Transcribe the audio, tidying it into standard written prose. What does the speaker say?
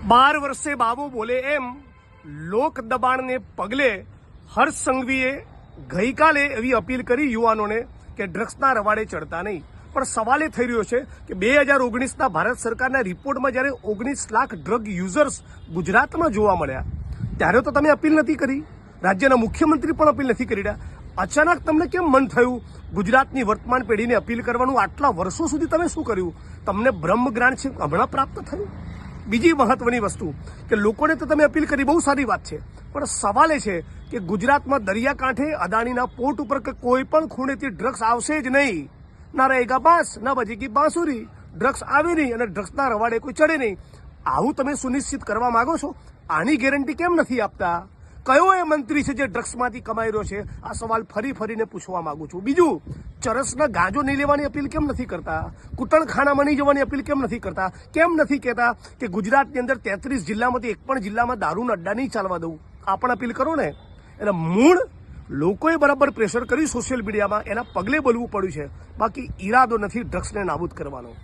12 વર્ષે બાબો બોલે એમ લોક દબાણને પગલે હર્ષ સંઘવીએ ગઈકાલે એવી અપીલ કરી યુવાનોને કે ડ્રગ્સના રવાડે ચડતા નહીં। પણ સવાલ એ થઈ રહ્યો છે કે 2019ના ભારત સરકારના રિપોર્ટમાં જ્યારે 19 લાખ ડ્રગ યુઝર્સ ગુજરાતમાં જોવા મળ્યા ત્યારે તો તમે અપીલ નથી કરી, રાજ્યના મુખ્યમંત્રી પણ અપીલ નથી કરી રહ્યા। અચાનક તમને કેમ મન થયું ગુજરાતની વર્તમાન પેઢીને અપીલ કરવાનું? આટલા વર્ષો સુધી તમે શું કર્યું? તમને બ્રહ્મ જ્ઞાન છે હમણાં પ્રાપ્ત થયું? બીજી મહત્વની વસ્તુ કે લોકોને તો તમે અપીલ કરી, બહુ સારી વાત છે, પણ સવાલ એ છે કે ગુજરાતમાં દરિયાકાંઠે અદાણીના પોર્ટ ઉપર કે કોઈ પણ ખૂણેથી ડ્રગ્સ આવશે જ નહીં। ના રહેગા બાંસ ના બજેગી બાંસુરી, ડ્રગ્સ આવે નહીં અને ડ્રગ્સના રવાડે કોઈ ચડે નહીં। આવું તમે સુનિશ્ચિત કરવા માંગો છો? આની ગેરંટી કેમ નથી આપતા? કયો એ મંત્રી છે જે ડ્રગ્સમાંથી કમાઈ રહ્યો છે? આ સવાલ ફરીને પૂછવા માંગુ છું। બીજું, ચરસના ગાંજો નહીં લેવાની અપીલ કેમ નથી કરતા? કૂટણખાનામાં નહીં જવાની અપીલ કેમ નથી કરતા? કેમ નથી કહેતા કે ગુજરાતની અંદર 33 જિલ્લામાંથી એક પણ જિલ્લામાં દારૂના અડ્ડા નહીં ચાલવા દઉં? આ પણ અપીલ કરો ને। એટલે મૂળ લોકોએ બરાબર પ્રેશર કર્યું સોશિયલ મીડિયામાં, એના પગલે બોલવું પડ્યું છે, બાકી ઈરાદો નથી ડ્રગ્સને નાબૂદ કરવાનો।